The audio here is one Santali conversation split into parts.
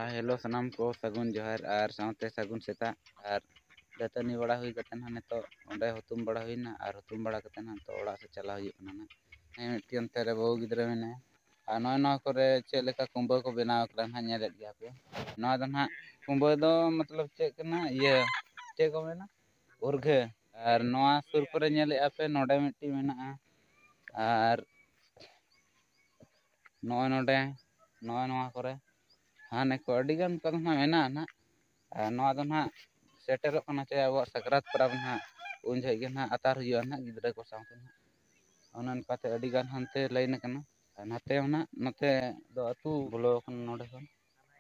हेलो सनाम को सगुन जोहार और साउते सगुन सेता और दातनी बड़ा हुई कते ना ने तो ओंडे हुतुम बड़ा हुईना और हुतुम बड़ा कते ना तो ओड़ा से चला हुई ना ना मिट्टी अंते रे बहु गिद्रे मेने और नय नय करे चेक लेका कुंबो को बनाव करा ना नेलेत गया पे नय दो ना कुंबो दो मतलब चेक ना ये चेक को मेना उर्घे और नवा सुर करे नेले आपे नोडे मिट्टी मेना और नय नोडे नय नवा करे हाँ को अड़ीगान को ना मेना ना नवा दो ना सेटेरो कना चे अब सकरात परब ना उन जगह ना अतार हुआ ना गिद्रे को साथे ना उनन काते अड़ीगान हनते लाइन कना नाते होना नते दो अतु बोलो कन नोडे खन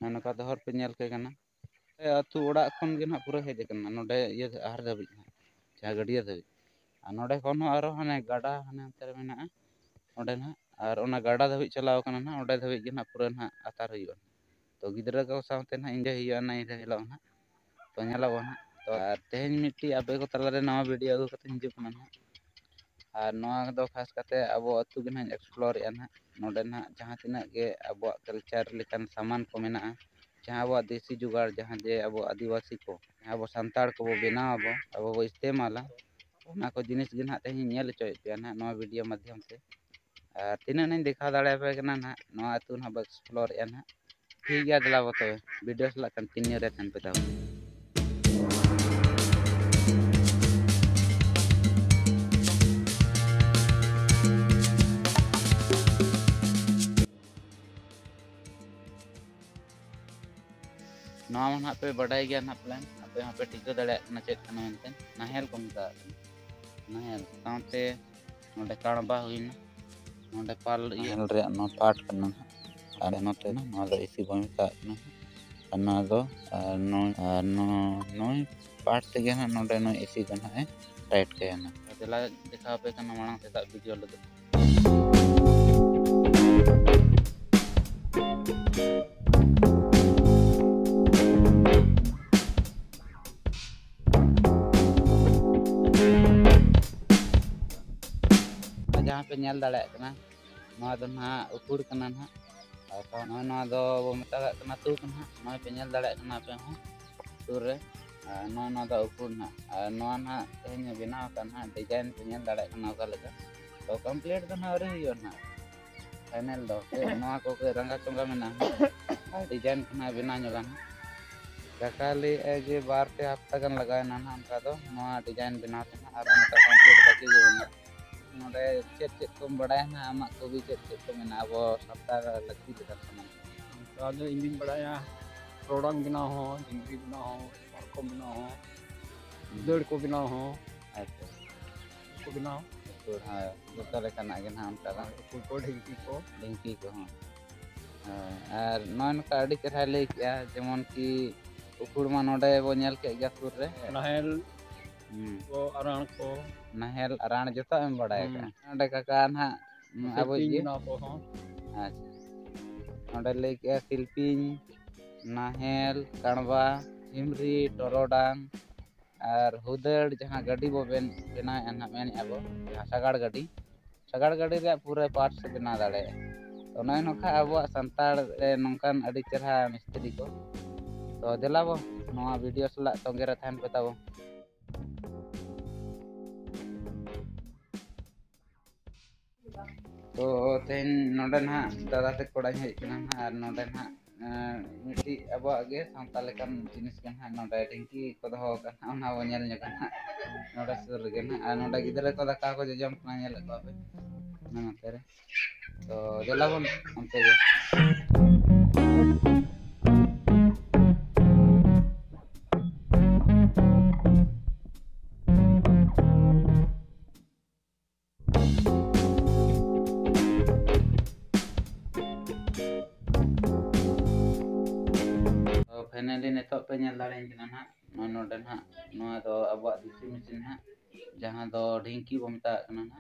ननका दहर पे नेल के कना अतु ओड़ा खन गे ना पूरा हेज कना नोडे ये आहार दबी जहाँ गड़िया दबी नोडे खन आरो हने गाडा हने अंतर मेना ओडे ना और ओना गाडा दबी चलाव कना ना ओडे दबी गे ना पूरा ना अतार हुआ तो गिद्रा को साथे ना इंजे हुआ ना इरे हेलो ना तो नेलाबो ना तो तेहन मिट्टी आबे को तला रे नवा वीडियो अगु कते हिजु कना ना और नवा दो खास कते अब अतु गे ना एक्सप्लोर या ना नोडे ना जहाँ तिना के अब कल्चर लेकन सामान को मेना जहाँ अब देसी जुगाड़ जहाँ जे अब आदिवासी को अब संताड़ को बनाव अब अब इस्तेमाला ओना को जिनिस गे ना तेहन नेल चोय पे ना नवा वीडियो माध्यम से और तीना नहीं देखा दाड़े पे कना ना नवा अतु ना एक्सप्लोर या ना ठीक गया दिला बतो वीडियो सला कंटिन्यू रे तन पे ताऊ नवा मन पे बड़ाई गया ना प्लान पे यहाँ पे टिका दड़े ना चेक करना मेनते नाहेल को मिता नाहेल साथे नोडे काणबा हुईना नोडे पाल नाहेल रे नो पाट करना और नोते ना नो दो इसी को मिता ना अन्ना दो नो नो नो पाट ते गया ना नोडे नो इसी करना है टाइट के ना चला दिखा पे करना मांग से ता वीडियो लगे जहाँ पे नेल दाड़े कना नवा दो ना उकुड़ कना ना और नवा दो वो मता कना तू कना नवा पे नेल दाड़े कना पे हो सुर रे नवा दो उकुड़ ना नवा ना तेहन बनाव कना डिजाइन पे नेल दाड़े कना का लगा तो कंप्लीट तो ना रे हुई ना फाइनल दो नवा को के रंगा चंगा मेना डिजाइन कना बना नगा ना काकाली जे बार पे हफ्ता गन लगाए ना उनका दो नवा डिजाइन बनाव कना और उनका कंप्लीट बाकी जे बना नोडे चेक चेक को बड़ाय ना आमा को भी चेक चेक को मेना अब सप्ताह लगती के दर्शन तो इंजिन बड़ाया रोडंग बिना हो जिंदगी बिना हो को बिना हो दड़ को बिना हो अच्छा को बिना हो तो हां जतो लेका ना गे ना हम का को ढिंकी को हां और नन का अड़ी चेहरा ले किया जेमन की उकुड़ मा नोडे बो नेल के गया सुर रे नाहेल को अराण को नाहेल अराण जतो एम बड़ाय का नोडे काका ना अब ये ना को हो अच्छा नोडे ले के शिल्पिन नाहेल काणबा हिमरी टोरोडांग और हुदड़ जहाँ गाड़ी बो बना ना मेन अब सगाड़ गाड़ी रे पूरा पार्ट से बना दाड़े तो नय नखा अब संताड़ नौकान अड़ी चेहरा मिस्त्री को तो दिलाबो नवा वीडियो सला संगे रे थान पेताबो तो तेन नोडे ना दादा ते कोड़ा हेज ना और नोडे ना मिट्टी अब आगे सांताल लेकन जिनिस के ना नोडे ढिंकी को दो का ना वो नेल ने ना नोडे सुर के ना और नोडे गिदरे को दाका को जम ना नेल को पे ना तेरे तो दिलाबो अंते के फाइनली नेतो पे नेल दाड़े कना ना नोडे ना नवा दो अब दिसी मशीन ना जहाँ दो ढिंकी बो मता कना ना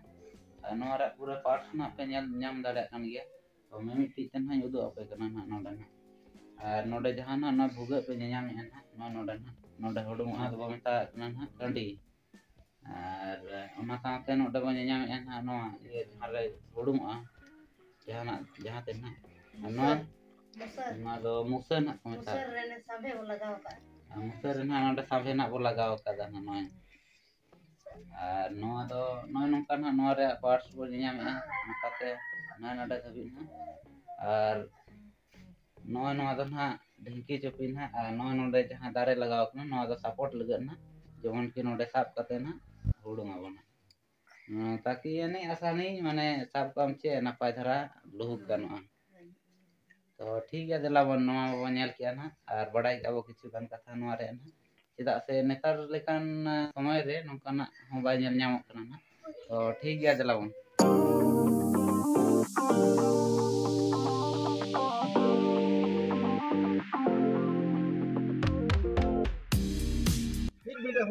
नवा रे पूरा पार्ट्स ना पे नेल नाम दाड़े कन गया तो मिमिटी तन हा उदु पे कना ना नोडे ना और नोडे जहाँ ना ना भुगा पे नाम है ना नोडे हुडुम आ दो मता कना ना टंडी और ओना साथे नोडे बो नाम है ना नवा ये जहाँ रे हुडुम आ जहाँ ते ना नवा ᱱᱚᱣᱟ ᱫᱚ ᱢᱩᱥᱟᱹᱨ ᱱᱟᱜ ᱠᱚ ᱢᱮᱛᱟᱜᱼᱟ ᱢᱩᱥᱟᱹᱨ ᱨᱮ ᱱᱟᱜ ᱱᱚᱰᱮ ᱥᱟᱵᱮ ᱱᱟᱜ ᱵᱚ ᱞᱟᱜᱟᱣ ᱟᱠᱟᱫᱟ ᱱᱚᱜᱼᱚᱭ ᱟᱨ ᱱᱚᱣᱟ ᱫᱚ ᱱᱚᱜᱼᱚᱭ ᱱᱚᱝᱠᱟ ᱱᱟᱜ ᱱᱚᱣᱟ ᱨᱮᱭᱟᱜ ᱯᱟᱨᱴᱥ ᱵᱚᱱ ᱧᱮᱧᱟᱢᱮᱫᱼᱟ ᱱᱚᱝᱠᱟᱛᱮ ᱱᱚᱰᱮ ᱫᱷᱟᱹᱵᱤᱡ ᱱᱟᱜ ᱟᱨ ᱱᱚᱜᱼᱚᱭ ᱱᱚᱣᱟ ᱫᱚ ᱱᱟᱜ ᱰᱷᱤᱝᱠᱤ ᱪᱩᱯᱤ ᱱᱟᱜ ᱟᱨ ᱱᱚᱜᱼᱚᱭ ᱱᱚᱰᱮ ᱡᱟᱦᱟᱸ ᱫᱟᱨᱮ ᱞᱟᱜᱟᱣ ᱠᱟᱱᱟ ᱱᱚᱣᱟ ᱫᱚ ᱥᱟᱯᱳর্ট ᱞᱟᱹᱜᱤᱫ ᱱᱟᱜ ᱡᱮᱢᱚᱱ ᱠᱤ ᱱᱚᱰᱮ ᱥᱟᱵ ᱠᱟᱛᱮ ᱱᱟᱜ ᱦᱩᱲᱩᱝ ᱟᱵᱚᱱ ताकि यानी आसानी माने साब काम चे नपाय धरा लुहुक गानोआ तो ठीक है देला बन नवा बन नेल किया ना और बड़ाई अब किछु गान कथा नवा रे ना चेदा से नेतार लेकान समय रे नोकाना हो बाय नेल ᱧᱟᱢᱚᱜ ᱠᱟᱱᱟ ना तो ठीक गया देला बन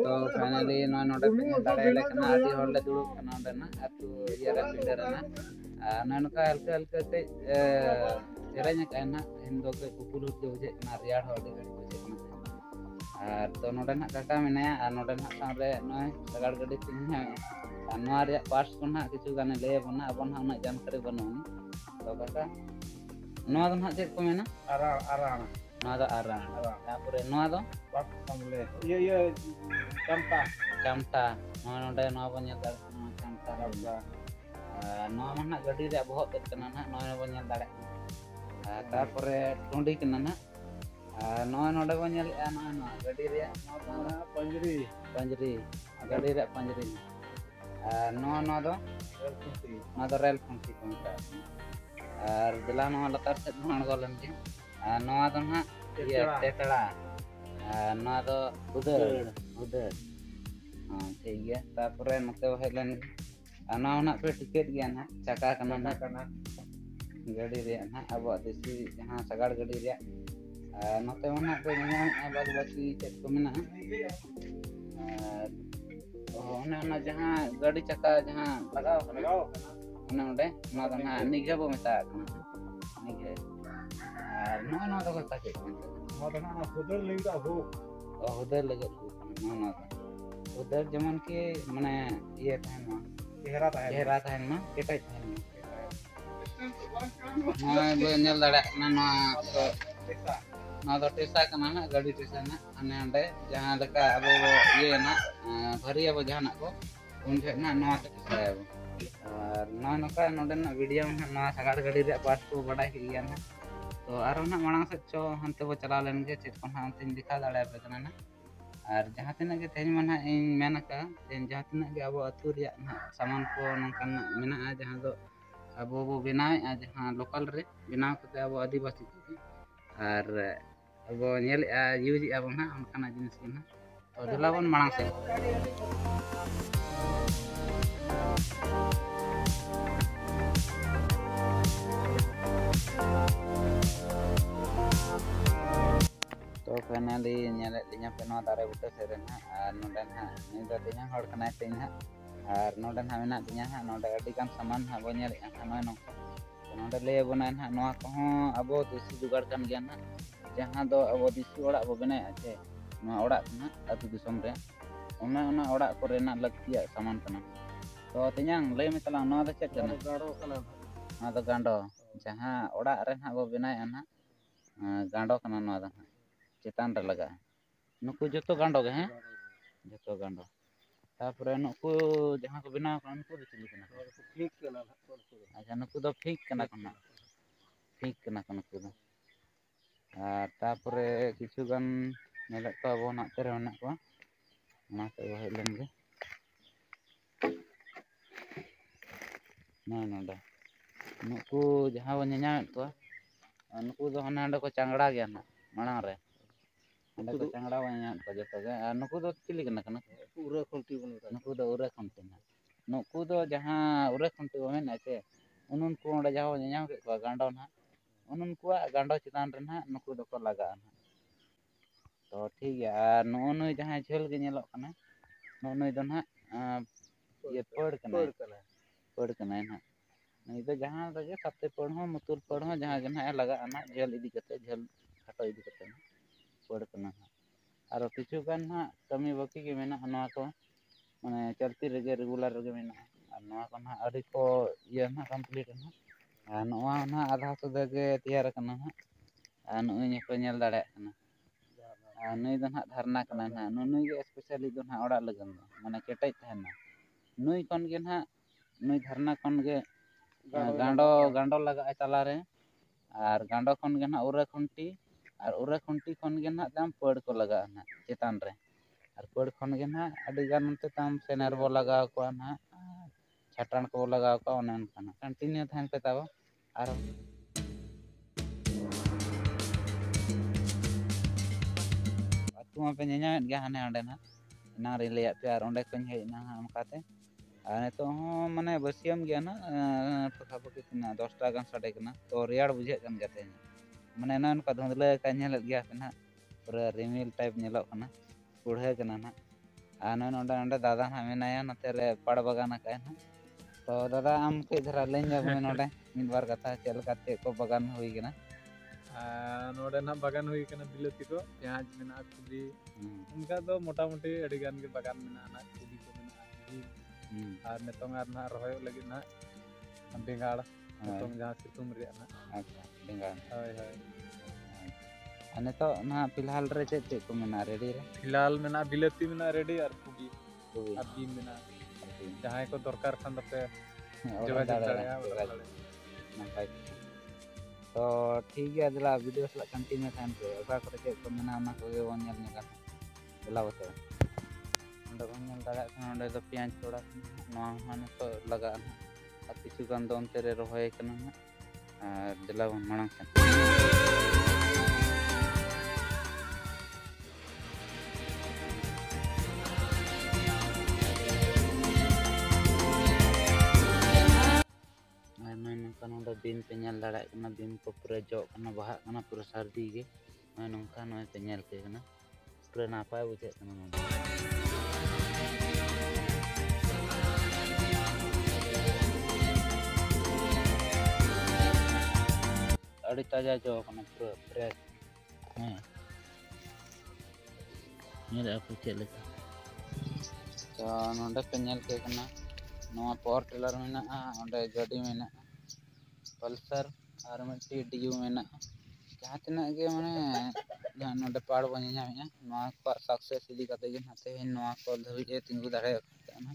तो फाइनली नॉय नोडे पे दाड़े लेकना आदि होर ले दुड़ुब कना ओंडे ना अतु यारे पिंडे रे ना ननका हल्का हल्का ते सेरेñ का ना हिंदो के कुकुल के बुझे ना रियाड़ हो अडी गड़ी बुझे ना और तो नोडे ना काका मेनाया और नोडे ना सामने नॉय सगाड़ गड़ी तिन्हा और नोआ रे पार्ट्स को ना किछु गाने ले बना अपन ना उना जानकारी बनोनी तो काका नोआ दो ना चेक को मेना आराण नोआ दो आराण तापुरे नोआ दो बाप समले ये चमटा चमटा नोआ नोडे नोआ बन नेल दाड़े नोआ चमटा रबला नोआ मा ना गडी रे बहुत तेत कना ना नोआ बन नेल दाड़े तापुरे टुंडी कना ना नोआ नोडे बन नेल आ नोआ गडी रे नोआ पंजरी पंजरी गडी रे पंजरी नोआ नोआ दो रेल खुंटी को मेता और दिला नोआ लतार से अणगो लेन के नोआ दो ना ये टेटड़ा नोआ दो उदर उदर हां ठीक गया तापुरे नते हेज लेन नोआ ना पे टिकट गया ना चका कना ना गाड़ी रे ना अब देसी जहां सगाड़ गाड़ी रे नते ना पे ᱧᱟᱢ बाद बाकी चेक को मेना ओने जहां गाड़ी चका जहां लगाव कना ओने ओंडे ना दो ना निगे बो मेता निगे नो दो का चेक मदना हुदर लिंगा हो हुदर लगे नो हुदर जेमन की माने ये तहन चेहरा तहन ना केटा तहन ना बे नेल दाड़ा ना ना दो टेसा कना ना गाड़ी टेसा ना अने ओंडे जहां लका अब ये ना भरी अब जहां को उन ठे ना नवा टेसा अब और नका नोडे ना वीडियो में ना सगाड़ गाड़ी रे पार्ट को बड़ा किया ना तो आरो ना मांग से चो हनते बो चला लेन के चेक कोन हां तिन दिखा दाड़ा पे कना ना और जहां तिना के तेज मना इन मेनका तेन जहां तिना के अब अतु रिया ना सामान को नंकन मेना जहां दो अब वो बनाए जहां लोकल रे बनाव कते अब आदिवासी को और अब नेल यूज अब ना उनकना जिनिस के ना तो दिलावन मांग से तो फाइनली नेले लिया पे नवा दारे बुटे से ना और नोडे ना नि दो तिना हड़ कना तिन हा और नोडे ना मेना तिना हा नोडे अडी गान सामान हा बो नेल हा नय नो नोडे ले बना ना नवा को अब देसी जुगाड़ कान गया ना जहां दो अब देसी ओड़ा बो बनाय आछे नवा ओड़ा ना अतु दिसम रे ओना ओड़ा करे ना लगतिया सामान कना तो तिनांग ले में तला नवा दो चेक कना गाड़ो कना ना दो गांडो जहां ओड़ा रे ना बो बनाय ना गांडो कना नवा दो चेतान रे लगा नुकु जतो गांडो गे हैं जतो गांडो तापरे नुकु जहां को बनाव कना नुकु दो चिली कना ठीक कना अच्छा नुकु दो ठीक कना कना ठीक कना कना नुकु दो तापरे किछु गान नेले तो अब ना तेरे ना को ना से हेज लेन गे ना नोडे नुकु जहां बन ᱧᱟᱢᱮᱫ को नुकु दो हने को चांगड़ा गया ना मांग रे अंडे को चांगड़ा बन ᱧᱟᱢᱮᱫ को जतो गे नुकु दो चिली कना कना पूरा खुंटी बन नुकु दो उरे खंते ना नुकु दो जहां उरे खंते मेना से उनुन को ओंडे जहां बन ᱧᱟᱢ के को गांडो ना उनुन को गांडो चितान रे ना नुकु दो को लगा तो ठीक है और नुई जहां झेल के नेलो कना नुई दो ना ये पड़ कना ना नहीं तो जहां लगे सत्ते पड़ हो मुतुल पड़ हो जहां जहां लगा ना झेल इदी कते झेल खाटो इदी कते पड़ कना और किछु गान ना कमी बाकी के मेना नवा को माने चलती रेगे रेगुलर रेगे मेना और नवा को ना अडी को ये ना कंप्लीट ना नवा ना आधा सुदे के तैयार कना ᱟᱨ ᱱᱩᱜᱼᱩᱭ ᱧᱮᱞ ᱧᱮᱞ ᱫᱟᱲᱮᱭᱟᱜ ᱠᱟᱱᱟ ᱟᱨ ᱱᱩᱭ ᱫᱚ ᱱᱟᱦᱟᱜ ᱫᱷᱟᱨᱱᱟ ᱠᱟᱱᱟᱭ ᱱᱟᱦᱟᱜ ᱱᱩᱭ ᱜᱮ ᱮᱥᱯᱮᱥᱟᱞᱤ ᱫᱚ ᱱᱟᱦᱟᱜ ᱚᱲᱟᱜ ᱞᱟᱹᱜᱤᱫ ᱫᱚ ᱢᱟᱱᱮ ᱠᱮᱴᱮᱡ ᱛᱟᱦᱮᱱᱟ ᱱᱩᱭ ᱠᱷᱚᱱ ᱜᱮ ᱱᱟᱦᱟᱜ ᱱᱩᱭ ᱫᱷᱟᱨᱱᱟ ᱠᱷᱚᱱ ᱜᱮ ᱜᱟᱸᱰᱚ ᱞᱟᱜᱟᱜᱼᱟ ᱛᱟᱞᱟᱨᱮ ᱟᱨ ᱜᱟᱸᱰᱚ ᱠᱷᱚᱱ ᱜᱮ ᱱᱟᱦᱟᱜ ᱩᱨᱟᱹ ᱠᱷᱩᱱᱴᱤ ᱟᱨ ᱩᱨᱟᱹ ᱠᱷᱩᱱᱴᱤ ᱠᱷᱚᱱ ᱜᱮ ᱱᱟᱦᱟᱜ ᱛᱟᱢ ᱯᱟᱹᱲ ᱠᱚ ᱞᱟᱜᱟᱜᱼᱟ ᱱᱟᱦᱟᱜ ᱪᱮᱛᱟᱱ ᱨᱮ ᱟᱨ ᱯᱟᱹᱲ ᱠᱷᱚᱱ ᱜᱮ ᱱᱟᱦᱟᱜ ᱟᱹᱰᱤ ᱜᱟᱱ ᱚᱱᱛᱮ ᱛᱟᱢ ᱥᱮᱱᱮᱨ ᱵᱚ ᱞᱟᱜᱟᱣ ᱠᱚᱣᱟ ᱱᱟᱦᱟᱜ ᱪᱷᱟᱴᱟᱱ ᱠᱚᱵᱚ ᱞᱟᱜᱟᱣ ᱠᱚᱣᱟ ᱚᱱᱮ ᱚᱱᱠᱟᱱᱟᱜ ᱠᱚᱱᱴᱤᱱᱤᱭᱩ ᱛᱟᱦᱮᱱ ᱯᱮ ᱛᱟᱵᱚ ᱟᱨᱚ ᱟᱹᱛᱩ ᱢᱟᱯᱮ ᱧᱮᱧᱟᱢᱮᱫ ᱜᱮᱭᱟ ᱦᱟᱱᱮ ᱦᱟᱸᱰᱮ ᱱᱟᱜ ᱮᱱᱟᱝ ᱨᱮᱧ ᱞᱟᱹᱭᱟᱫ ᱯᱮᱭᱟ ᱟᱨ ᱚᱸᱰᱮ ᱠᱷᱚᱱ ᱦᱮᱡ ᱮᱱᱟ ᱚᱱᱠᱟᱛᱮ ᱟᱨ ᱱᱤᱛᱚᱜ ᱦᱚᱸ ᱢᱟᱱᱮ ᱵᱟᱹᱥᱭᱟᱹᱢ ᱜᱮᱭᱟ ᱱᱟᱜ ᱯᱟᱠᱟᱷᱟ ᱯᱟᱠᱤ 10ᱴᱟ ᱜᱟᱱ ᱥᱟᱰᱮ ᱠᱟᱱᱟ ᱛᱚ ᱨᱮᱭᱟᱲ ᱵᱩᱡᱷᱟᱹᱜ ᱠᱟᱱ ᱜᱮᱭᱟ ᱛᱮᱦᱮᱧ ᱢᱟᱱᱮ ᱮᱱᱟ ᱱᱚᱝᱠᱟ ᱫᱷᱩᱸᱫᱽᱞᱟᱹ ᱟᱠᱟᱫ ᱧᱮᱞᱮᱫ ᱜᱮᱭᱟ ᱯᱮ ᱱᱟᱦᱟᱜ ᱯᱩᱨᱟᱹ ᱨᱤᱢᱤᱞ ᱴᱟᱭᱤᱯ ᱧᱮᱞᱚᱜ ᱠᱟᱱᱟ ᱠᱩᱲᱦᱟᱹ ᱠᱟᱱᱟ ᱱᱟᱦᱟᱜ ᱟᱨ ᱱᱚᱰᱮ ᱫᱟᱫᱟ ᱦᱟᱸᱜ ᱢᱮᱱᱟᱭᱟ ᱱᱚᱛᱮ ᱨᱮ ᱯᱟᱲ ᱵᱟᱜᱟᱱ ᱟᱠᱟᱫᱟᱭ ᱱᱟᱦᱟᱜ ᱛᱚ ᱫᱟᱫᱟ ᱟᱢ ᱠᱟᱹᱡ ᱫᱷᱟᱨᱟ ᱞᱟᱹᱭ ᱧᱚᱜ ᱢᱮ ᱱᱚᱰᱮ ᱢᱤᱫ ᱵᱟᱨ ᱠᱟᱛᱷᱟ ᱪᱮᱫ ᱞᱮᱠᱟ ᱪᱮᱫ ᱠᱚ ᱵᱟᱜᱟᱱ ᱦᱩᱭ ᱠᱟᱱᱟ ᱟᱨ ᱱᱚᱰᱮ ᱱᱟᱜ ᱵᱟᱜᱟᱱ ᱦᱩᱭ ᱠᱟᱱᱟ ᱵᱤᱞᱟᱹᱛᱤ ᱠᱚ ᱯᱮᱸᱭᱟᱡᱽ ᱢᱮᱱᱟᱜᱼᱟ ᱠᱩᱵᱤ ᱚᱱᱠᱟ ᱫᱚ ᱢᱚᱴᱟᱢᱩᱴᱤ ᱟᱹᱰᱤ ᱜᱟᱱ ᱜᱮ ᱵᱟᱜᱟᱱ ᱢᱮᱱᱟᱜᱼᱟ ᱠᱩᱵᱤ ᱠᱚ ᱢᱮᱱᱟᱜᱼᱟ ᱵᱤᱢ ᱟᱨ ᱱᱤᱛᱚᱝ ᱟᱨ ᱱᱟᱦᱟᱜ ᱨᱚᱦᱚᱭᱚᱜ ᱞᱟᱹᱜᱤᱫ ᱱᱟᱦᱟᱜ ᱵᱮᱸᱜᱟᱲ ᱦᱳᱭ ᱱᱤᱛᱚᱝ ᱡᱟᱦᱟᱸ ᱥᱤᱛᱩᱝ ᱨᱮᱭᱟᱜ ᱱᱟᱦᱟᱜ ᱟᱪᱪᱷᱟ ᱵᱮᱸᱜᱟᱲ ᱦᱳᱭ ᱦᱳᱭ ᱟᱨ ᱱᱤᱛᱚᱜ ᱱᱟᱦᱟᱜ ᱯᱷᱤᱞᱦᱟᱞ ᱨᱮ ᱪᱮᱫ ᱪᱮᱫ ᱠᱚ ᱢᱮᱱᱟᱜᱼᱟ ᱨᱮᱰᱤ ᱨᱮ ᱯᱷᱤᱞᱦᱟᱞ ᱢᱮᱱᱟᱜᱼᱟ ᱵᱤᱞᱟᱹᱛᱤ ᱢᱮᱱᱟᱜᱼᱟ ᱨᱮᱰᱤ ᱟᱨ ᱠᱩᱵᱤ ᱠᱚᱵᱤ ᱟᱨ ᱵᱤᱢ ᱢᱮᱱᱟᱜᱼᱟ ᱟᱨ ᱵᱤᱱ ᱡᱟᱦᱟᱸᱭ ᱠᱚ ᱫᱚᱨᱠᱟᱨ ᱠᱷᱟᱱ ᱫᱚᱯᱮ ᱚᱰᱟᱨ ᱡᱳᱜᱟᱡᱳᱜᱽ ᱫᱟᱲᱮᱭᱟᱜᱼᱟ ᱚᱰᱟᱨ ᱫᱟᱲᱮᱭᱟᱜᱼᱟ ᱱᱟᱯᱟᱭ ᱠᱟᱛᱷᱟ ᱛᱚ ᱴᱷᱤᱠ ᱜᱮᱭᱟ ᱫᱮᱞᱟ ᱵᱷᱤᱰᱤᱭᱳ ᱥᱟᱞᱟᱜ ᱠᱚᱱᱴᱤᱱᱤᱭᱩ ᱛᱟᱦᱮᱱ ᱯᱮ ᱚᱠᱟ ᱠᱚᱨᱮ ᱪᱮᱫ ᱠᱚ ᱢᱮᱱᱟᱜᱼᱟ ᱚᱱᱟ ᱠᱚᱜᱮ ᱵᱚᱱ ᱧᱮᱞ ᱧᱚᱜᱟ ᱫᱮᱞᱟ ᱵᱚᱥᱮ ᱚᱸᱰᱮ ᱵᱚᱱ ᱧᱮᱞ ᱫᱟᱲᱮᱭᱟᱜ ᱠᱟᱱᱟ ᱚᱸᱰᱮ ᱫᱚ ᱯᱮᱸᱭᱟᱡᱽ ᱛᱷᱚᱲᱟ ᱱᱚᱣᱟ ᱦᱚᱸ ᱱᱤᱛᱚᱜ ᱞᱟᱜᱟᱜᱼᱟ ᱱᱟᱦᱟᱜ ᱟᱨ ᱠᱤᱪᱷᱩ ᱜᱟᱱ ᱫᱚ ᱚᱱᱛᱮ ᱨᱮ ᱨᱚᱦᱚᱭ ᱠᱟᱱᱟ ᱦᱟᱸᱜ ᱟᱨ ᱫᱮᱞᱟᱵᱚᱱ ᱢᱟᱲᱟᱝ ᱥᱮᱱ ᱟᱨ ᱱᱚᱜᱼᱚᱭ ᱱᱚᱝᱠᱟ ᱱᱚᱰᱮ ᱵᱤᱢ ᱯᱮ ᱧᱮᱞ ᱫᱟᱲᱮᱭᱟᱜ ᱠᱟᱱᱟ ᱵᱤᱢ ᱠᱚ ᱯᱩᱨᱟᱹ ᱡᱚᱜ ᱠᱟᱱᱟ ᱵᱟᱦᱟᱜ ᱠᱟᱱᱟ ᱯᱩᱨᱟᱹ ᱥᱟᱹᱨᱫᱤ ᱜᱮ ᱱᱚᱜᱼᱚᱭ ᱱᱚᱝᱠᱟ ᱱᱚᱜᱼᱚᱭ ᱯᱮ ᱧᱮᱞ ᱠᱮ ᱠᱟᱱᱟ ᱯᱩᱨᱟᱹ ᱱᱟᱯᱟᱭ ᱵᱩᱡᱷᱟᱹᱜ ᱠᱟᱱᱟ ᱱᱚᱰᱮ ᱟᱹᱰᱤ ᱛᱟᱡᱟ ᱡᱚ ᱠᱟᱱᱟ ᱯᱩᱨᱟᱹ ᱯᱷᱨᱮᱥ ᱦᱮᱸ ᱧᱮᱞᱮᱫᱼᱟ ᱯᱮ ᱪᱮᱫ ᱞᱮᱠᱟ ᱛᱚ ᱱᱚᱰᱮ ᱯᱮ ᱧᱮᱞ ᱠᱮ ᱠᱟᱱᱟ ᱱᱚᱣᱟ ᱯᱟᱣᱟᱨ ᱴᱤᱞᱟᱨ ᱢᱮᱱᱟᱜᱼᱟ ᱚᱸᱰᱮ ᱜᱟᱹᱰᱤ ᱢᱮᱱᱟᱜᱼᱟ ᱯᱟᱞᱥᱟᱨ ᱟᱨ ᱢᱤᱫᱴᱤᱡ ᱰᱤᱭᱩ ᱢᱮᱱᱟᱜᱼᱟ ᱡᱟᱦᱟᱸ ᱛᱤᱱᱟᱹᱜ ᱜᱮ ᱢᱟᱱᱮ ᱱᱚᱰᱮ ᱯᱟᱲ ᱵᱚᱱ ᱧᱮᱧᱟᱢᱮᱫᱼᱟ ᱱᱚᱣᱟ ᱠᱚᱣᱟᱜ ᱥᱟᱠᱥᱮᱥ ᱤᱫᱤ ᱠᱟᱛᱮ ᱜᱮ ᱱᱟᱦᱟᱜ ᱛᱮᱦᱮᱧ ᱱᱚᱣᱟ ᱠᱚ ᱫᱷᱟᱹᱵᱤᱡ ᱮ ᱛᱤᱸᱜᱩ ᱫᱟᱲᱮᱭᱟᱜ ᱠᱟᱱᱟ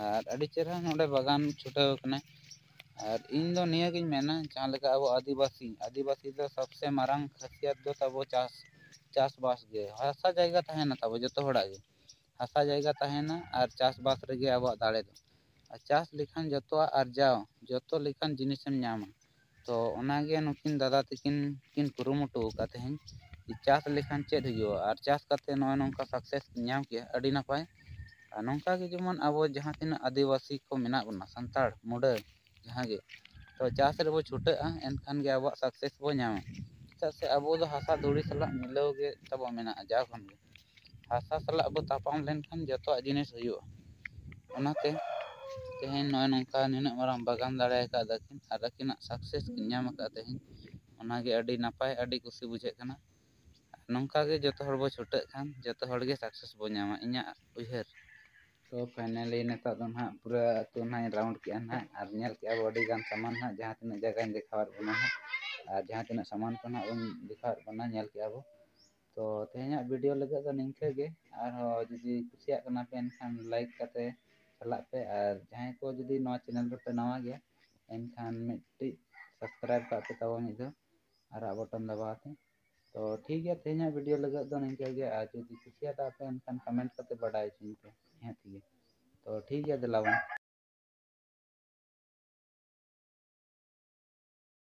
ᱟᱨ ᱟᱹᱰᱤ ᱪᱮᱦᱨᱟ ᱱᱚᱰᱮ ᱵᱟᱜᱟᱱ ᱪᱷᱩᱴᱟᱹᱣ ᱠᱟᱱᱟᱭ ᱟᱨ ᱤᱧ ᱫᱚ ᱱᱤᱭᱟᱹᱜᱤᱧ ᱢᱮᱱᱟ ᱡᱟᱦᱟᱸ ᱞᱮᱠᱟ ᱟᱵᱚ ᱟᱹᱫᱤᱵᱟᱹᱥᱤ ᱫᱚ ᱥᱚᱵᱥᱮ ᱢᱟᱨᱟᱝ ᱠᱷᱟᱹᱥᱤᱭᱟᱛ ᱫᱚ ᱛᱟᱵᱚ ᱪᱟᱥᱵᱟᱥ ᱜᱮ ᱦᱟᱥᱟ ᱡᱟᱭᱜᱟ ᱛᱟᱦᱮᱱᱟ ᱛᱟᱵᱚ ᱡᱚᱛᱚ ᱦᱚᱲᱟᱜ ᱜᱮ ᱦᱟᱥᱟ ᱡᱟᱭᱜᱟ ᱛᱟᱦᱮᱱᱟ ᱟᱨ ᱪᱟᱥᱵᱟᱥ ᱨᱮᱜᱮ ᱟᱵᱚᱣᱟᱜ ᱫᱟᱲᱮ ᱫᱚ ᱟᱨ ᱪᱟᱥ ᱞᱮᱠᱷᱟᱱ ᱡᱚᱛᱚᱣᱟᱜ ᱟᱨᱡᱟᱣ ᱡᱚᱛᱚ ᱞᱮᱠᱟᱱ ᱡᱤᱱᱤᱥᱮᱢ ᱧᱟᱢᱟ ᱛᱚ ᱚᱱᱟᱜᱮ ᱱᱩᱠᱤᱱ ᱫᱟᱫᱟ ᱛᱟᱹᱠᱤᱱ ᱠᱤᱱ ᱠᱩᱨᱩᱢᱩᱴᱩ ᱟᱠᱟᱫ ᱛᱮᱦᱮᱧ ᱪᱟᱥ ᱞᱮᱠᱷᱟᱱ ᱪᱮᱫ ᱦᱩᱭᱩᱜᱼᱟ ᱟᱨ ᱪᱟᱥ ᱠᱟᱛᱮ ᱱᱚᱜᱼᱚᱭ ᱱᱚᱝᱠᱟ ᱥᱟᱠᱥᱮᱥ ᱧᱟᱢ ᱠᱮᱜᱼᱟ ᱟᱹᱰᱤ ᱱᱟᱯᱟᱭ ᱟᱨ ᱱᱚᱝᱠᱟ ᱜᱮ ᱡᱮᱢᱚᱱ ᱟᱵᱚ ᱡᱟᱦᱟᱸ ᱛᱤᱱᱟᱹᱜ ᱟᱹᱫᱤᱵᱟᱹᱥᱤ ᱠᱚ ᱢᱮᱱᱟᱜ ᱵᱚᱱᱟ ᱥᱟᱱᱛᱟᱲ ᱢᱩᱰᱟᱹ ᱡᱟᱦᱟᱸ ᱜᱮ ᱛᱚ ᱪᱟᱥ ᱨᱮᱵᱚ ᱪᱷᱩᱴᱟᱹᱜᱼᱟ ᱮᱱᱠᱷᱟᱱ ᱜᱮ ᱟᱵᱚᱣᱟᱜ ᱥᱟᱠᱥᱮᱥ ᱵᱚ ᱧᱟᱢᱟ ᱪᱮᱫᱟᱜ ᱥᱮ ᱟᱵᱚ ᱫᱚ ᱦᱟᱥᱟ ᱫᱷᱩᱲᱤ ᱥᱟᱞᱟᱜ ᱢᱤᱞᱟᱹᱣ ᱜᱮ ᱛᱟᱵᱚ ᱢᱮᱱᱟᱜᱼᱟ ᱡᱟᱣ ᱠᱷᱚᱱ ᱜᱮ ᱦᱟᱥᱟ ᱥᱟᱞᱟᱜ ᱵᱚ ᱛᱟᱯᱟᱢ ᱞᱮᱱᱠᱷᱟᱱ ᱡᱚᱛᱚᱣᱟᱜ ᱡᱤᱱᱤᱥ ᱦᱩᱭᱩᱜᱼᱟ ᱚᱱᱟᱛᱮ ᱛᱮᱦᱮᱧ ᱱᱚᱜᱼᱚᱭ ᱱᱚᱝᱠᱟ ᱱᱤᱱᱟᱹᱜ ᱢᱟᱨᱟᱝ ᱵᱟᱜᱟᱱ ᱫᱟᱲᱮ ᱟᱠᱟᱫᱟᱠᱤᱱ ᱟᱨ ᱟᱹᱠᱤᱱᱟᱜ ᱥᱟᱠᱥᱮᱥ ᱠᱤᱱ ᱧᱟᱢ ᱟᱠᱟᱫᱟ ᱛᱮᱦᱮᱧ ᱚᱱᱟᱜᱮ ᱟᱹᱰᱤ ᱱᱟᱯᱟᱭ ᱟᱹᱰᱤ ᱠᱩᱥᱤ ᱵᱩᱡᱷᱟᱹᱜ ᱠᱟᱱᱟ ᱱᱚᱝᱠᱟ ᱜᱮ ᱡᱚᱛᱚ ᱦᱚᱲ ᱵᱚ ᱪᱷᱩᱴᱟᱹᱜ ᱠᱷᱟᱱ ᱡᱚᱛᱚ ᱦᱚᱲᱜᱮ ᱥᱟᱠᱥᱮᱥ ᱵᱚ ᱧᱟᱢᱟ ᱤᱧᱟᱹᱜ ᱩᱭᱦᱟᱹᱨ ᱛᱚ ᱯᱷᱟᱭᱱᱟᱞᱤ ᱱᱤᱛᱚᱜ ᱫᱚ ᱱᱟᱦᱟᱜ ᱯᱩᱨᱟᱹ ᱟᱹᱛᱩ ᱱᱟᱦᱟᱜ ᱤᱧ ᱨᱟᱣᱩᱱᱰ ᱠᱮᱜᱼᱟ ᱱᱟᱦᱟᱜ ᱟᱨ ᱧᱮᱞ ᱠᱮᱜᱼᱟ ᱵᱚ ᱟᱹᱰᱤ ᱜᱟᱱ ᱥᱟᱢᱟᱱ ᱱᱟᱦᱟᱜ ᱡᱟᱦᱟᱸ ᱛᱤᱱᱟᱹᱜ ᱡᱟᱭᱜᱟᱧ ᱫᱮᱠᱷᱟᱣᱟᱫ ᱵᱚᱱᱟ ᱦᱟᱸᱜ ᱟᱨ ᱡᱟᱦᱟᱸ ᱛᱤᱱᱟᱹᱜ ᱥᱟᱢᱟᱱ ᱠᱚ ᱱᱟᱦᱟᱜ ᱵᱚᱱ ᱫᱮᱠᱷᱟᱣᱟᱫ ᱵᱚᱱᱟ ᱧᱮᱞ ᱠᱮᱜᱼᱟ ᱵᱚ ᱛᱚ ᱛᱮᱦᱮᱧᱟᱜ ᱵᱷᱤᱰᱤᱭᱳ ᱞᱟᱹᱜᱤᱫ ᱫᱚ ᱱᱤᱝᱠᱟᱹ ᱜᱮ ᱟᱨᱦᱚᱸ ᱡᱩᱫᱤ ᱠᱩᱥᱤᱭᱟᱜ ᱠᱟᱱᱟ ᱯᱮ ᱮᱱᱠᱷᱟᱱ ᱞᱟᱭᱤᱠ ᱠᱟᱛᱮ ᱪᱟᱞᱟᱜ ᱯᱮ ᱟᱨ ᱡᱟᱦᱟᱸᱭ ᱠᱚ ᱡᱩᱫᱤ ᱱᱚᱣᱟ ᱪᱮᱱᱮᱞ ᱨᱮᱯᱮ ᱱᱟᱣᱟ ᱜᱮᱭᱟ ᱮᱱᱠᱷᱟᱱ ᱢᱤᱫᱴᱤᱡ ᱥᱟᱵᱥᱠᱨᱟᱭᱤᱵ ᱠᱟᱜ ᱯᱮ ᱛᱟᱵᱚ ᱢᱤᱫ ᱫᱷᱟᱣ ᱟᱨᱟᱜ ᱵᱚᱴᱚᱱ ᱫᱟᱵᱟᱣ ᱟᱛᱮ ᱛᱚ ᱴᱷᱤᱠ ᱜᱮᱭᱟ ᱛᱮᱦᱮᱧᱟᱜ ᱵᱷᱤᱰᱤᱭᱳ ᱞᱟᱹᱜᱤᱫ ᱫᱚ ᱱᱤᱝᱠᱟᱹ ᱜᱮ ᱟᱨ ᱡᱩᱫᱤ ᱠᱩᱥᱤᱭᱟᱫᱟ ᱯᱮ ᱮᱱᱠᱷᱟᱱ ᱠᱚᱢᱮᱱᱴ ᱠᱟᱛᱮ ᱵᱟᱰᱟᱭ ᱦᱚᱪᱚᱧ ᱯᱮ ᱱᱤᱦᱟᱹᱛ ᱜᱮ ᱛᱚ ᱴᱷᱤᱠ ᱜᱮᱭᱟ ᱫᱮᱞᱟ ᱵᱚᱱ